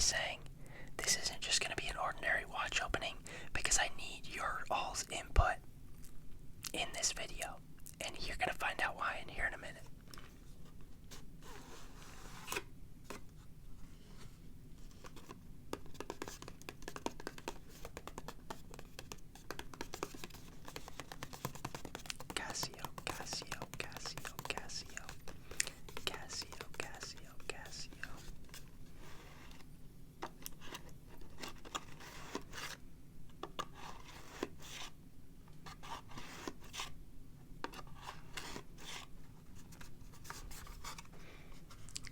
saying this isn't just going to be an ordinary watch opening because I need your all's input in this video. And you're going to find out why in here in a minute. Casio, Casio, Casio, Casio, Casio, Casio, Casio.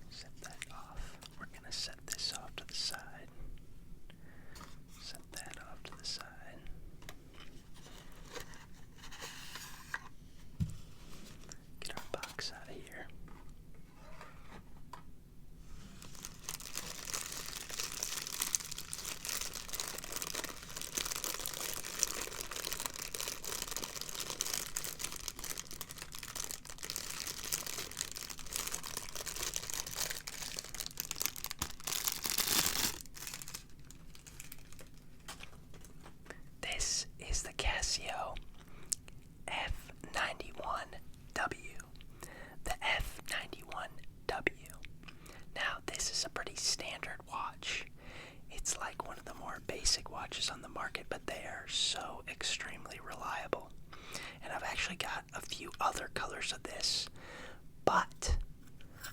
Set that off. We're going to set this off to the side. Set that off to the side. Get our box out of here. This is the Casio F91W. The F91W. Now, this is a pretty standard watch. It's like one of the more basic watches on the market, but they are so extremely reliable. And I've actually got a few other colors of this, but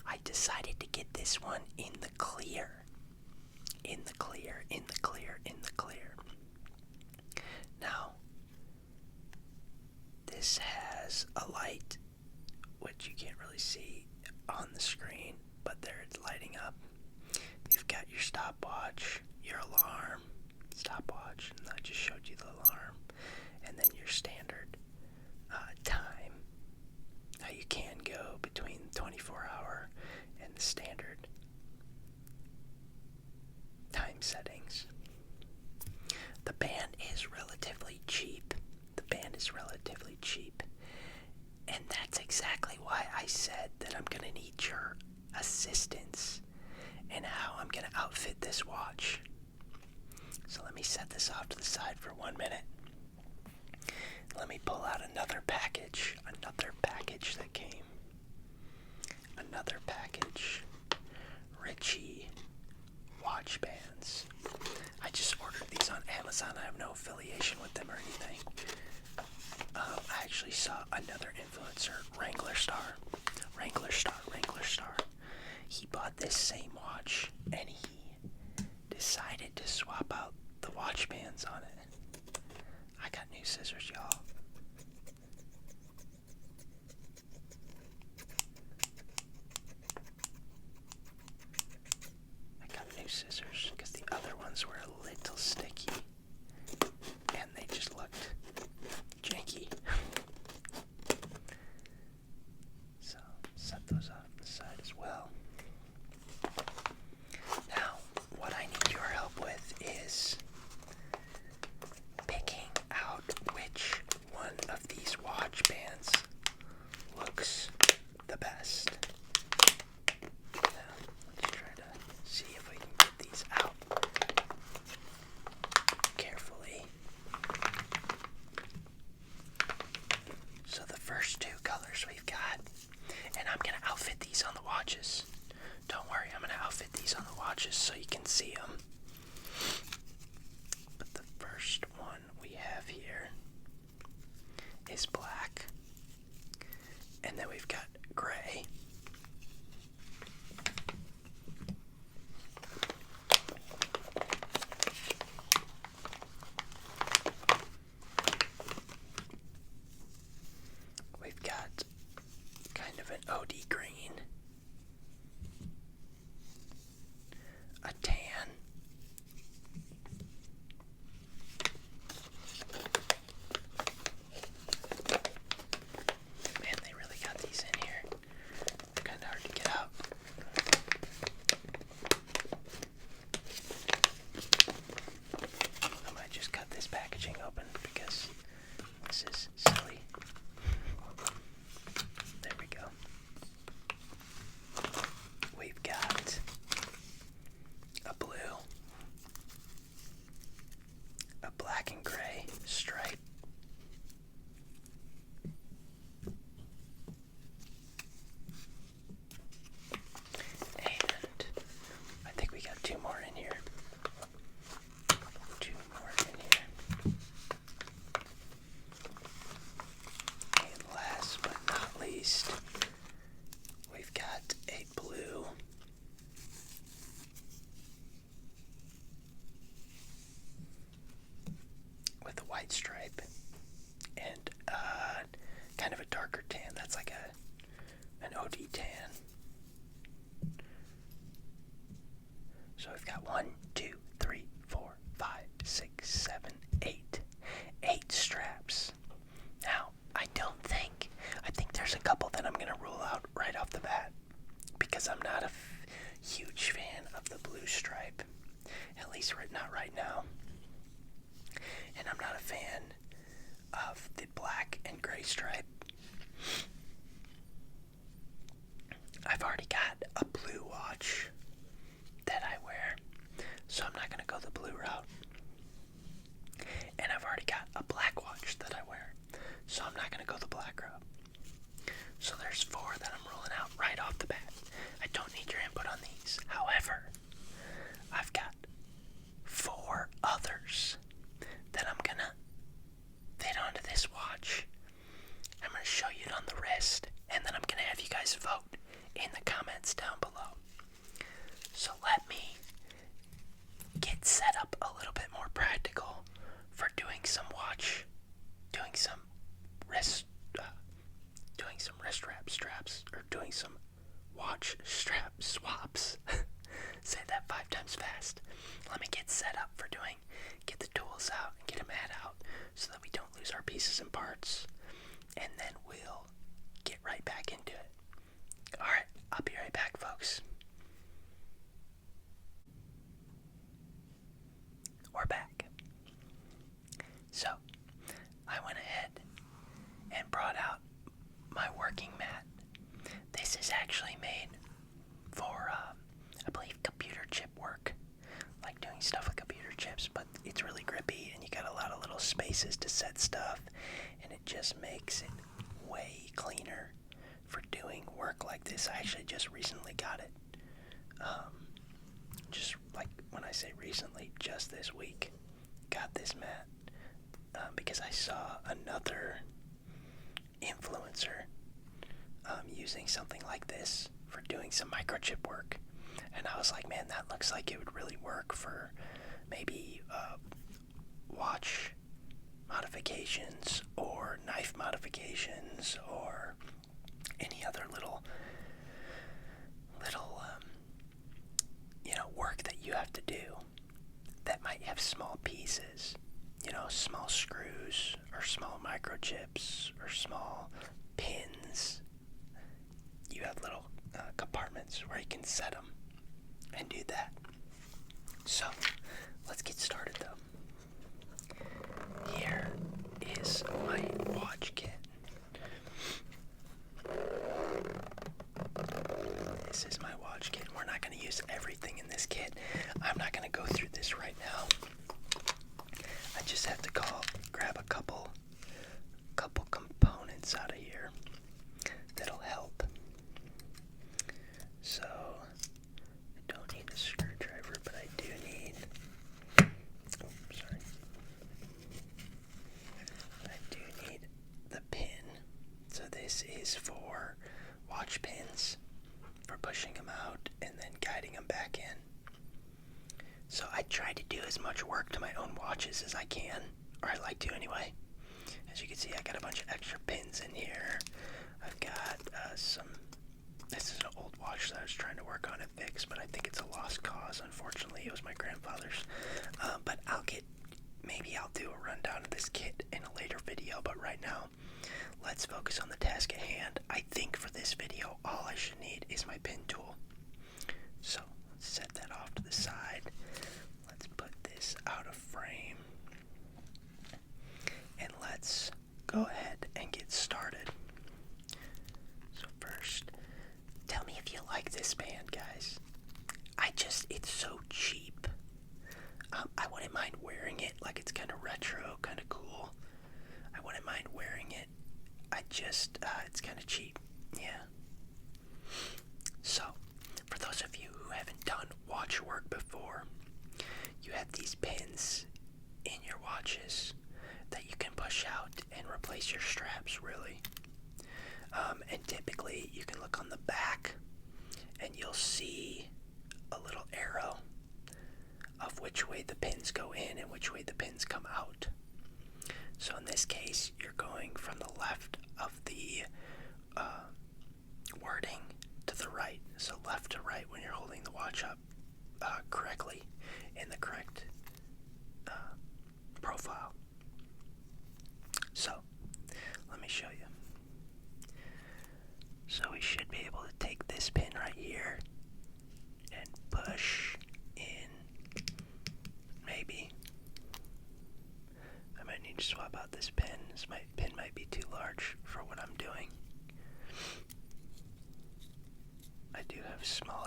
I decided to get this one in the clear. In the clear, in the clear, in the clear. Now, this has a light, which you can't really see on the screen, but there it's lighting up. You've got your stopwatch, your alarm, stopwatch, and I just showed you the alarm, and then your standard time. Now you can go between 24-hour and the standard time settings. The band is relatively cheap. The band is relatively cheap. And that's exactly why I said that I'm going to need your assistance in how I'm going to outfit this watch. So let me set this off to the side for 1 minute. Let me pull out another package that came. Another package. Ritchie watch bands. I just ordered these on Amazon. I have no affiliation with them or anything. I actually saw another influencer, Wrangler Star. He bought this same watch and he decided to swap out the watch bands on it. I got new scissors, y'all. I got new scissors because the other ones were a little sticky and they just looked janky. So set those off to the side as well. Now, what I need your help with is picking out which one of these watch bands looks the best. Now, let's try to see if we can get these out carefully. So the first two colors we've got, and I'm going to outfit these on the watches. Don't worry, I'm going to outfit these on the watches so you can see them. But the first one we have here is black. And then we've got gray. We've got kind of an OD green, a tan, man, they really got these in here. They're kind of hard to get out. I might just cut this packaging open because this is silly. There we go. a blue watch that I wear, so I'm not going to go the blue route. And I've already got a black watch that I wear, so I'm not going to go the black route. So there's 4 that I'm ruling out right off the bat. I don't need your input on these. However, I've got 4 others that I'm going to fit onto this watch. I'm going to show you it on the wrist, and then I'm going to have you guys vote in the comments down below. So let me get set up a little bit more practical for doing some wrist straps, or doing some watch strap swaps. Say that 5 times fast. Let me get set up for get the tools out and get a mat out so that we don't lose our pieces and parts, and then we'll get right back into it. Alright, I'll be right back, folks. We're back. So, I went ahead and brought out my working mat. This is actually made for, I believe, computer chip work. Like doing stuff with computer chips, but it's really grippy and you got a lot of little spaces to set stuff, and it just makes it way cleaner for doing work like this. I actually just recently got it. Just like when I say recently, just this week, got this mat because I saw another influencer using something like this for doing some microchip work, and I was like, man, that looks like it would really work for maybe watch modifications or knife modifications or any other little work that you have to do that might have small pieces, small screws or small microchips or small pins. You have little compartments where you can set them and do that. So let's get started though. Here is my watch kit. This is my watch kit. We're not going to use everything in this kit. I'm not going to go through this right now. I just have to grab a couple components out of here that'll help. So I don't need a screwdriver, but I do need. I do need the pin. So this is for watch pins, for pushing them out and then guiding them back in. So I try to do as much work to my own watches as I can, or I like to anyway. As you can see, I got a bunch of extra pins in here. I've got this is an old watch that I was trying to work on and fix, but I think it's a lost cause. Unfortunately, it was my grandfather's. But maybe I'll do a rundown of this kit in a later video, but right now, let's focus on the task at hand. I think for this video, all I should need is my pin tool. So let's set that off to the side. Let's put this out of frame. And let's go ahead and get started. So first, tell me if you like this band, guys. It's so cheap. I wouldn't mind wearing it, like it's kind of retro, kind of cool. I wouldn't mind wearing it. It's kind of cheap, yeah. So, for those of you who haven't done watch work before, you have these pins in your watches that you can push out and replace your straps, really. And typically, you can look on the back and you'll see a little arrow of which way the pins go in and which way the pins come out. So in this case, you're going from the left of the wording to the right. So left to right when you're holding the watch up correctly in the correct profile. So let me show you. So we should be able to take this pin right here and push in, maybe. I might need to swap out this pin. This pin might be too large for what I'm doing. I do have small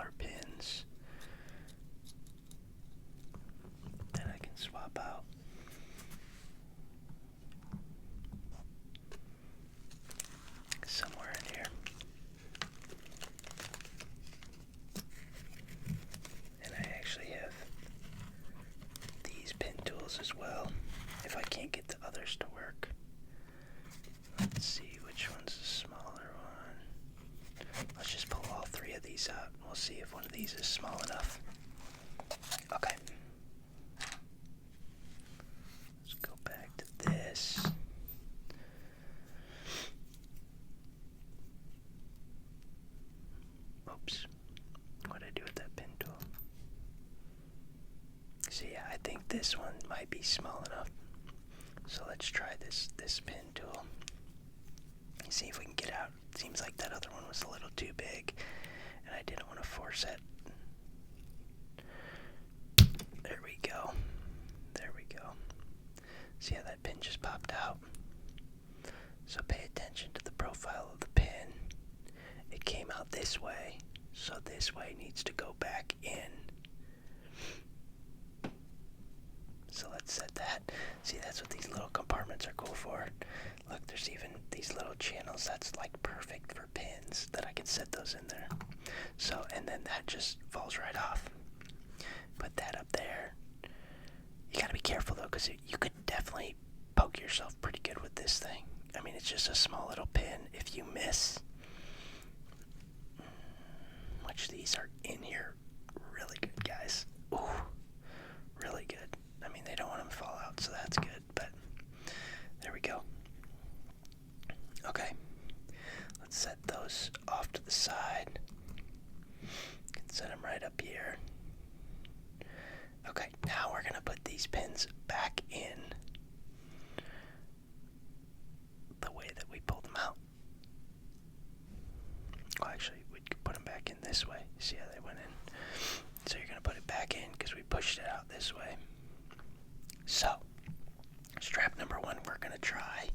see if one of these is small enough. Okay. Let's go back to this. Oops. What did I do with that pen tool? So yeah, I think this one might be small enough. So let's try this pen tool. See if we can get out. Seems like that other one was a little too big, and I didn't want to force it. There we go. There we go. See how that pin just popped out? So pay attention to the profile of the pin. It came out this way, so this way needs to go back in. So let's set that. See, that's what these little compartments are cool for. Look, there's even these little channels that's like perfect for pins that I can set those in there. So, and then that just falls right off. Put that up there. You gotta be careful though, because you could definitely poke yourself pretty good with this thing. I mean, it's just a small little pin. If you miss, which these are in here, really good, guys. Ooh, really good. I mean, they don't want them to fall out, so that's good, but there we go. Okay, let's set those off to the side. Can set them right up here. Okay, now we're going to put these pins back in the way that we pulled them out. Well, actually, we could put them back in this way. See how they went in? So you're going to put it back in because we pushed it out this way. So, strap number one we're going to try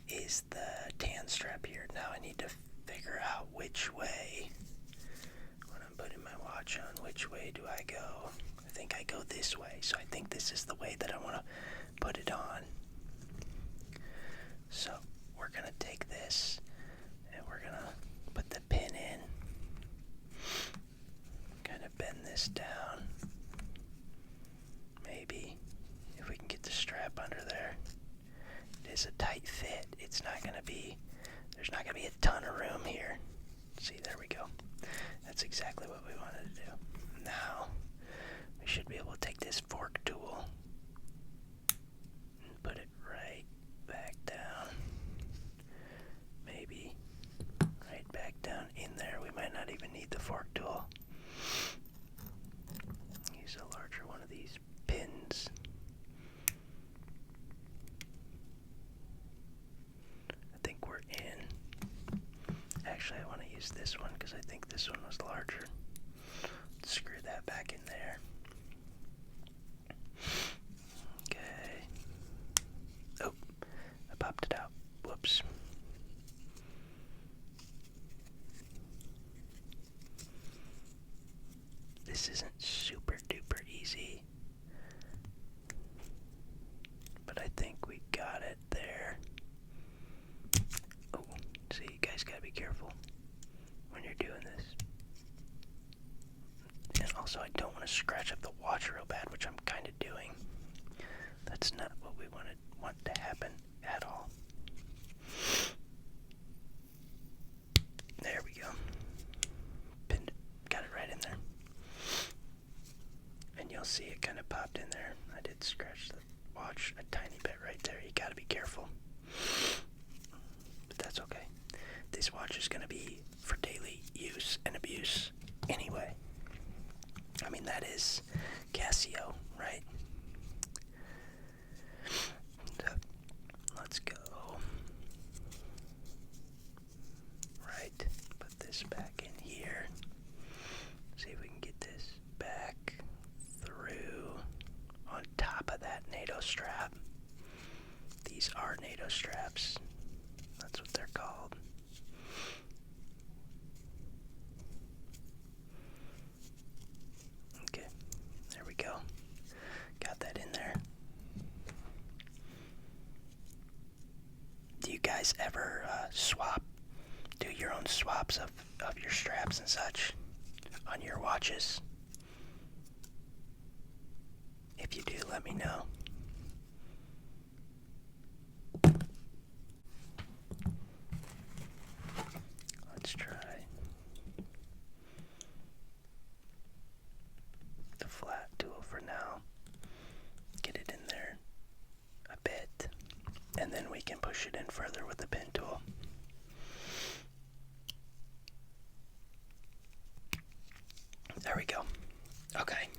is the tan strap here. Now I need to figure out which way, when I'm putting my watch on, which way do I go? I think I go this way, so I think this is the way that I want to put it on. So we're going to take this and we're going to put the pin in, kind of bend this down, maybe, if we can get the strap under there. It is a tight fit. It's not going to be, there's not going to be a ton of room here. See, there we go. That's exactly what we wanted to do. Now, we should be able to take this fork tool and put it right back down. Maybe right back down in there. We might not even need the fork tool. Use a larger one of these pins. I think we're in. Actually, I want to use this one because I think this one was larger. Let's screw that back in there. Okay. Oh, I popped it out. Whoops. This isn't super duper easy, but I think we got it there. Oh, so you guys gotta be careful when you're doing this. And also, I don't want to scratch up the watch real bad, which I'm kind of doing. That's not what we want to happen at all. There we go. Pinned, got it right in there. And you'll see it kind of popped in there. I did scratch the watch a tiny bit right there. You gotta be careful. But that's okay. This watch is gonna be for daily use and abuse anyway. I mean, that is Casio, right? So, let's go. Right, put this back in here. See if we can get this back through on top of that NATO strap. These are NATO straps. That's what they're called. Okay, there we go. Got that in there. Do you guys ever do your own swaps of your straps and such on your watches? If you do, let me know. Let's try. There we go. Okay.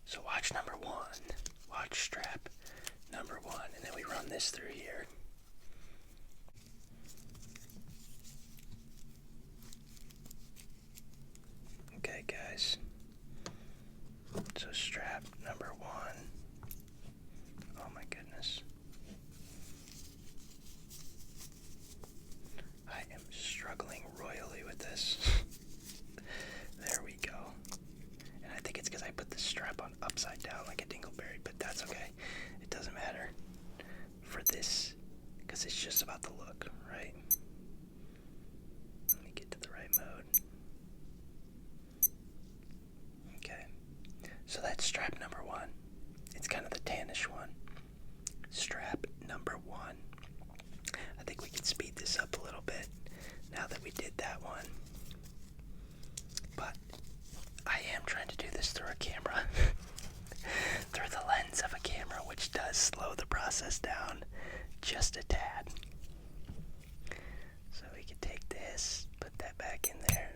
So watch number 1. Watch strap number 1. And then we run this through here. Okay, guys. So strap number 1. Oh my goodness. I am struggling royally with this. There we go. And I think it's because I put the strap on upside down like a dingleberry, but that's okay. It doesn't matter for this because it's just about the look, right? Let me get to the right mode. Okay. So that's strap number 1. It's kind of the tannish one. Strap number 1. I think we can speed this up a little bit now that we did that one. But I am trying to do this through a camera. Through the lens of a camera, which does slow the process down just a tad. So we can take this, put that back in there,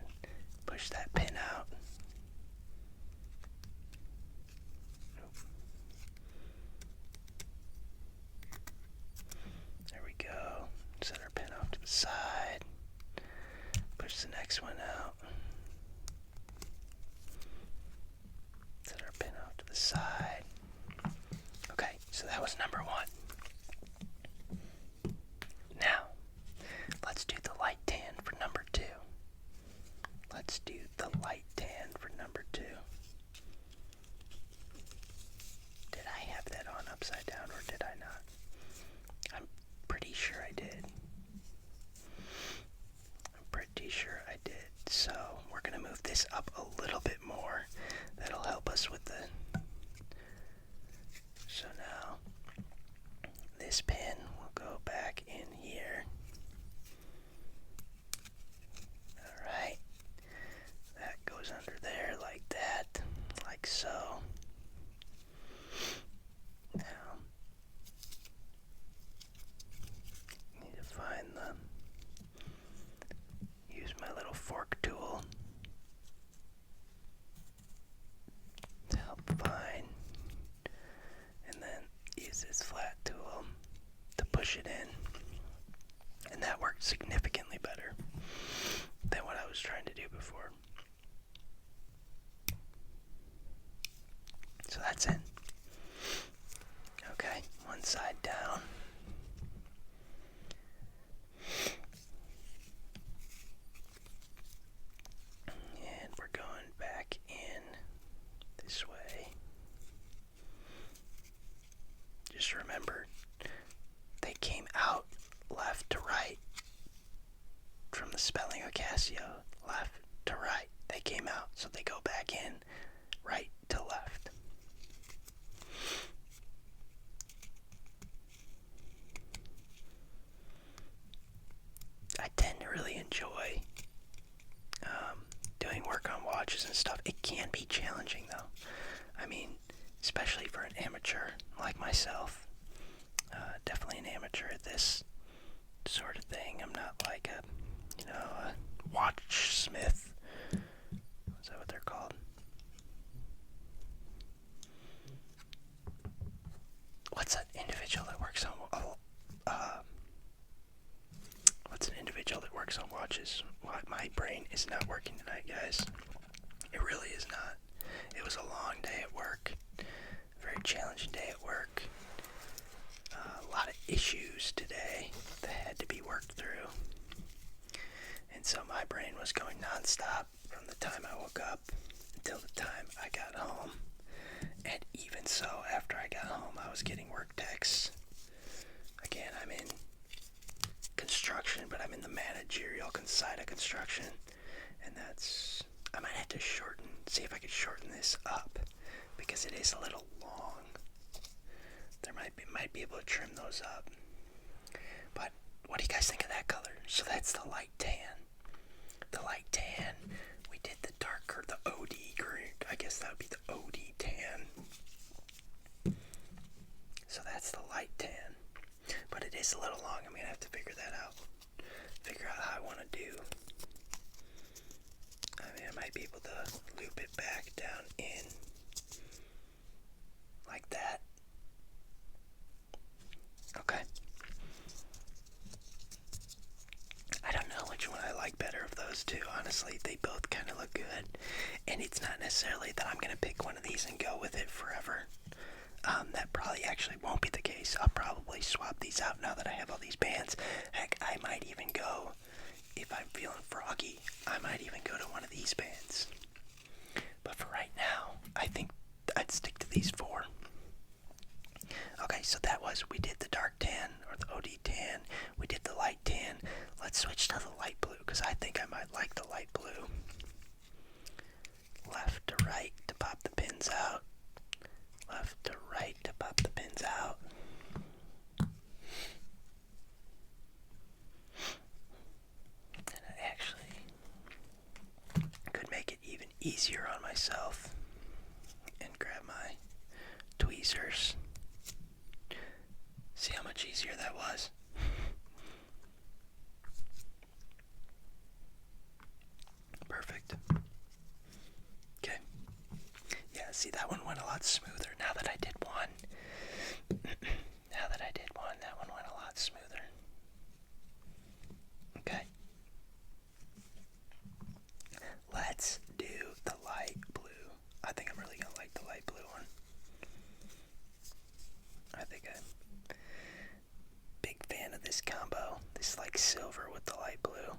push that pin out. There we go. Set our pin off to the side. Push the next one out. Set our pin off to the side. Okay, so that was number 1. Now, let's do the light tan for number 2. Let's do the light tan for number 2. Did I have that on upside down or did I not? I'm pretty sure I did. I'm pretty sure I did. So we're going to move this up a little bit more. That'll help us with the... So now this pin will go back in here. Alright. That goes under there like that. Like so. Now, need to find use my little fork tool to help find, and then use this flat tool to push it in. And that worked significantly better than what I was trying to do before. So that's in. Okay, one side down. And we're going back in this way. Just remember, they came out left to right from the spelling of Casio. Left to right. They came out, so they go back in right to left. I tend to really enjoy doing work on watches and stuff. It can be challenging though. I mean, especially for an amateur like myself. Definitely an amateur at this sort of thing. I'm not like a watchsmith. Is that what they're called? What's an individual that works on watches? My brain is not working tonight, guys. It really is not. It was a long day at work. A very challenging day at work. A lot of issues today that had to be worked through. And so my brain was going nonstop from the time I woke up until the time I got home. And even so, after I got home, I was getting work texts. Again, I'm in construction, but I'm in the managerial side of construction. And I might have to see if I could shorten this up, because it is a little long. There might be able to trim those up. But what do you guys think of that color? So that's the light tan. The light tan. We did the darker, the OD green. I guess that would be the OD tan. So that's the light tan. But it is a little long. I'm going to have to figure that out. Figure out how I want to do. I mean, I might be able to back down in like that. Okay. I don't know which one I like better of those two, honestly. They both kind of look good. And it's not necessarily that I'm going to pick one of these and go with it forever. That probably actually won't be the case. I'll probably swap these out now that I have all these bands. Heck, I might even go, if I'm feeling froggy, I might even go to one of these bands. But for right now, I think I'd stick to these four. Okay, so we did the dark tan, or the OD tan. We did the light tan. Let's switch to the light blue, because I think I might like the light blue. Left to right to pop the pins out. Left to right to pop the pins out. And I actually could make it even easier on myself and grab my tweezers. See how much easier that was? Perfect. Okay. Yeah, see, that one went a lot smoother now that I did one. That one went a lot smoother. Okay. Let's do the light blue. I think I'm really going to like the light blue one. I think I'm a big fan of this combo. This like silver with the light blue.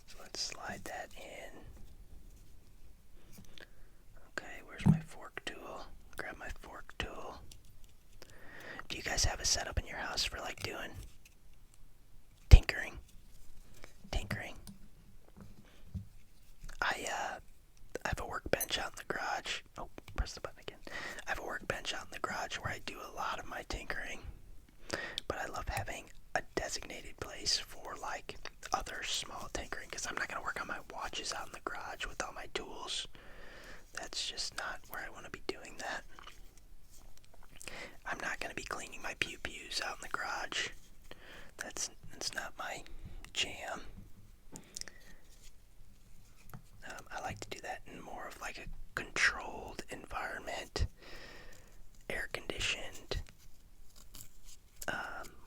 So let's slide that in. Okay, where's my fork tool? Grab my fork tool. Do you guys have a setup in your house for like doing tinkering? I have a workbench out in the garage. Oh, press the button again. I have a workbench out in the garage where I do a lot of my tinkering. But I love having a designated place for like other small tinkering, because I'm not going to work on my watches out in the garage with all my tools. That's just not where I want to be doing that. I'm not going to be cleaning my pew-pews out in the garage. That's not my jam. I like to do that in more of like a controlled environment, air conditioned,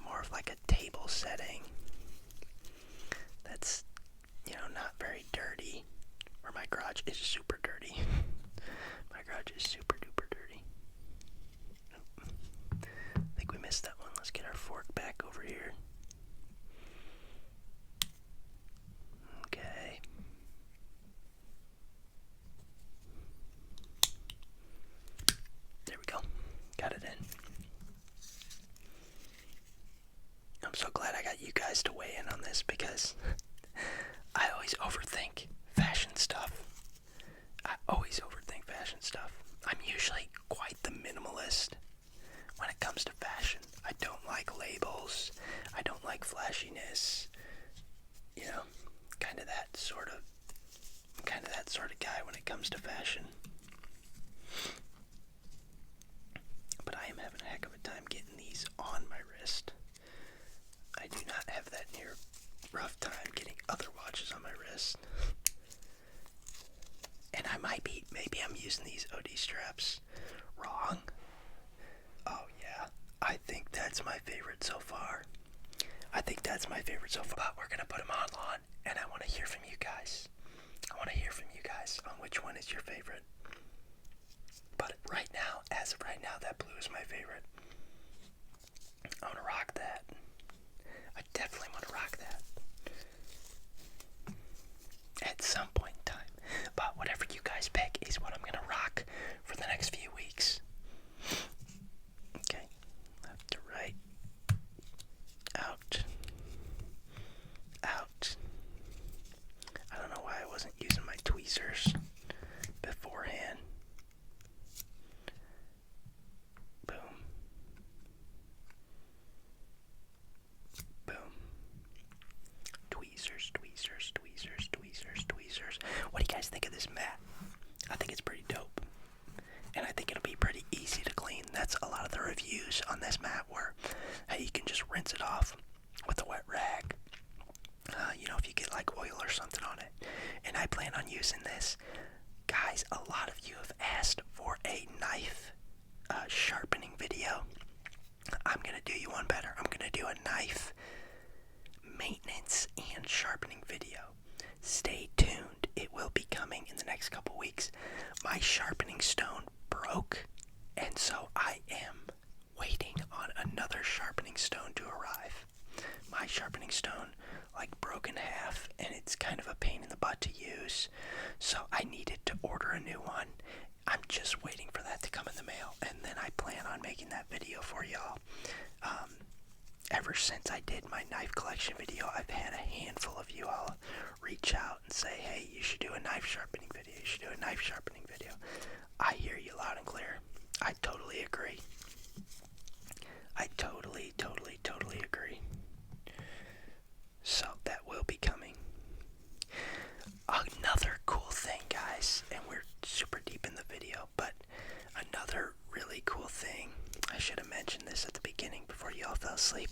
more of like a table setting that's, not very dirty, or my garage is super dirty. My garage is super duper dirty. I think we missed that one. Let's get our fork back over here. Okay. There we go. Got it in. I'm so glad I got you guys to weigh in on this, because I always overthink fashion stuff. I'm usually quite the minimalist when it comes to fashion. I don't like labels. I don't like flashiness. Kind of that sort of guy when it comes to fashion. But I am having a heck of a time getting these on my wrist. I do not have that near rough time getting other watches on my wrist. And maybe I'm using these OD straps wrong. Oh yeah, I think that's my favorite so far. But we're going to put them on, and I want to hear from you guys. On which one is your favorite. But as of right now, that blue is my favorite. I want to rock that. I definitely want to rock that at some point in time. But whatever you guys pick is what I'm going to rock for the next few weeks. Okay. Left to right. Out. I don't know why I wasn't using my tweezers beforehand. Boom. Tweezers. What do you guys think of this mat? I think it's pretty dope. And I think it'll be pretty easy to clean. That's a lot of the reviews on this mat where, hey, you can just rinse it off with a wet rag. If you get like oil or something on it. And I using this. Guys, a lot of you have asked for a knife sharpening video. I'm going to do you one better. I'm going to do a knife maintenance and sharpening video. Stay tuned. It will be coming in the next couple weeks. My sharpening stone broke, and so I am waiting on another sharpening stone to arrive. My sharpening stone broke in half, and it's kind of a pain in the butt to use, so I needed to order a new one. I'm just waiting for that to come in the mail, and then I plan on making that video for y'all. Ever since I did my knife collection video, I've had a handful of you all reach out and say, hey, you should do a knife sharpening video, you should do a knife sharpening video. I hear you loud and clear. I totally agree. I totally agree. So that will be coming. Another cool thing, guys, and we're super deep in the video, but another really cool thing, I should have mentioned this at the beginning before you all fell asleep.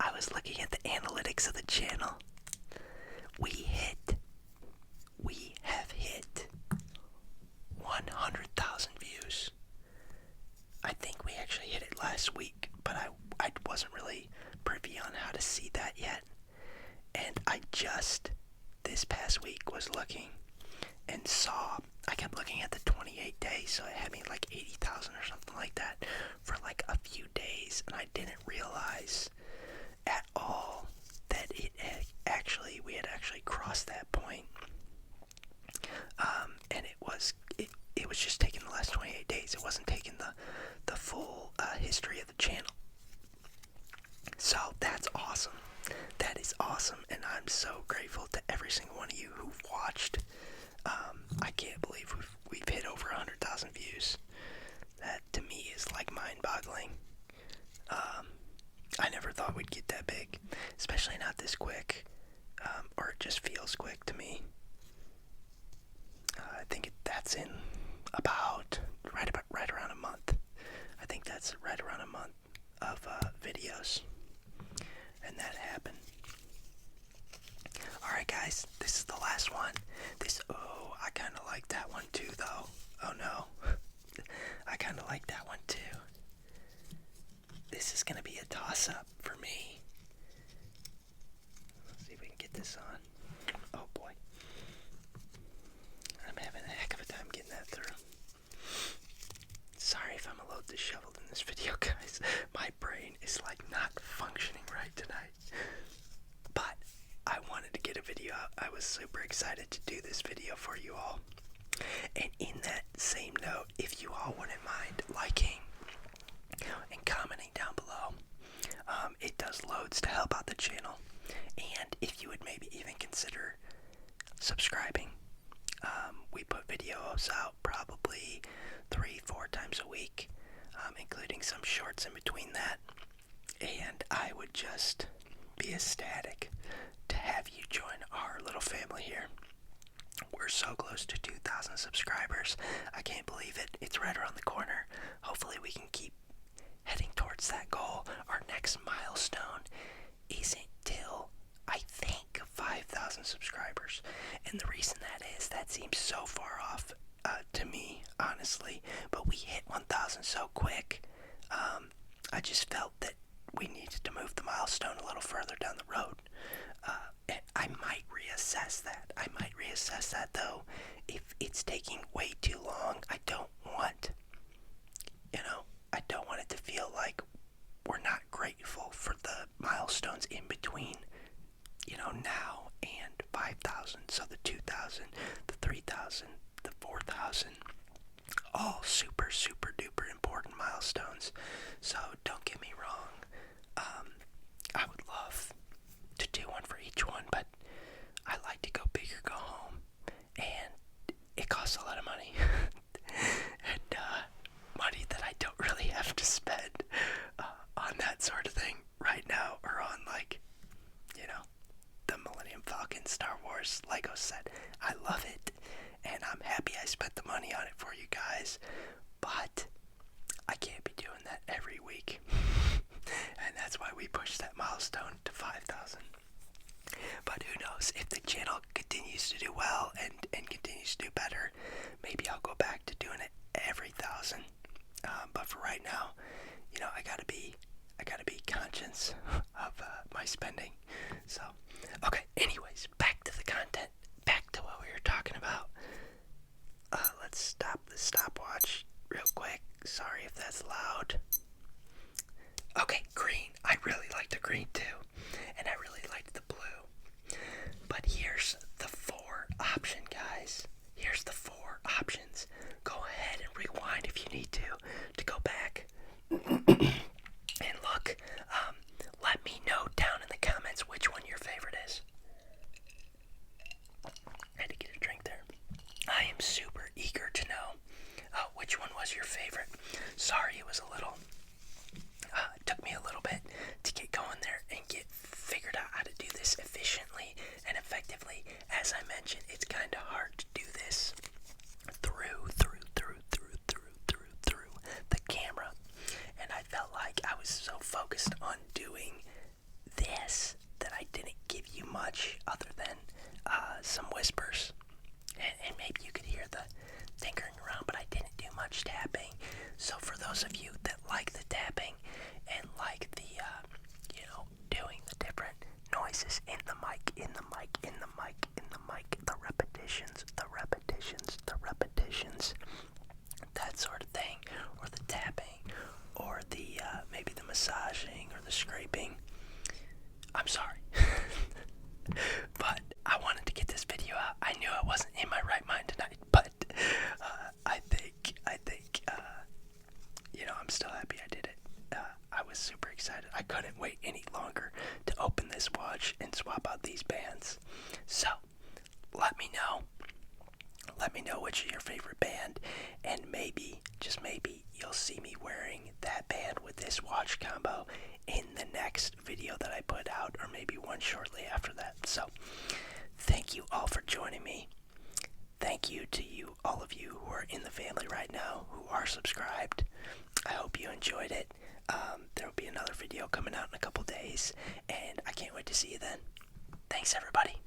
I was looking at the analytics of the channel. We have hit 100,000 views. I think we actually hit it last week, but I wasn't really privy on how to see that yet. And I just, this past week, was looking and saw, I kept looking at the 28 days, so it had me 80,000 or something like that for a few days, and I didn't realize at all that we had actually crossed that point. And it was just taking the last 28 days. It wasn't taking the full history of the channel. So that's awesome. That is awesome, and I'm so grateful to every single one of you who've watched. I can't believe we've hit over 100,000 views. That to me is mind-boggling. I never thought we'd get that big, especially not this quick, or it just feels quick to me. I think that's in right around a month. I think that's right around a month of videos, and that happened. Alright guys, this is the last one. I kind of like that one too though. Oh no. I kind of like that one too. This is going to be a toss-up for me. Let's see if we can get this on. Oh boy. I'm having a heck of a time getting that through. Sorry if I'm a little disheveled in this video, guys. My brain is not functioning right tonight. But I wanted to get a video out. I was super excited to do this video for you all. And in that same note, if you all wouldn't mind liking and commenting down below, it does loads to help out the channel. And if you would maybe even consider subscribing. We put videos out probably 3-4 times a week, including some shorts in between that. And I would just be ecstatic to have you join our little family here. We're so close to 2,000 subscribers. I can't believe it. It's right around the corner. Hopefully we can keep heading towards that goal. Our next milestone isn't till, I think, 5,000 subscribers. And the reason that seems so far off to me, honestly. But we hit 1,000 so quick. I just felt that we needed to move the milestone a little further down the road. And I might reassess that though. If it's taking way too long, I don't want it to feel like we're not grateful for the milestones in between, now and 5,000. So the 2,000, the 3,000, the 4,000, all super, super duper important milestones. So don't get me wrong. I would love to do one for each one, but I like to go big or go home, and it costs a lot of money. And money that I don't really have to spend on that sort of thing right now, or on the Millennium Falcon, Star Wars, Lego set. I love it, and I'm happy I spent the money on it for you guys, but I can't be doing that every week. And that's why we pushed that milestone to 5,000. But who knows, if the channel continues to do well and continues to do better, maybe I'll go back to doing it every 1,000. But for right now, I gotta be conscious of my spending. So, okay. Anyways, back to the content. Back to what we were talking about. Let's stop the stopwatch real quick. Sorry if that's loud. Okay, green. I really like the green too, and I really liked the blue. But here's the 4 option, guys. Here's the 4 options. Go ahead and rewind if you need to go back and look. Let me know down in the comments which one your favorite is. I had to get a drink there. I am super eager to know which one was your favorite. Sorry, it was a little. It took me a little bit to get going there and get figured out how to do this efficiently and effectively. As I mentioned, it's kind of hard to do this through the camera, and I felt like I was so focused on doing this that I didn't give you much other than some whispers, and maybe you could hear the tinkering around, but I didn't do much tapping. So for those of you that like the tapping and like the doing the different noises in the mic, the repetitions, that sort of thing, or the tapping, or the maybe the massaging or the scraping, I'm sorry. But I wanted to get this video out. I knew I wasn't in my right mind tonight, but I think I'm still happy I did it. I was super excited. I couldn't wait any longer to open this watch and swap out these bands. So let me know. Let me know which is your favorite band, and maybe, just maybe, you'll see me wearing that band with this watch combo in the next video that I put out, or maybe one shortly after that. So, thank you all for joining me. Thank you to all of you who are in the family right now, who are subscribed. I hope you enjoyed it. There will be another video coming out in a couple days, and I can't wait to see you then. Thanks, everybody.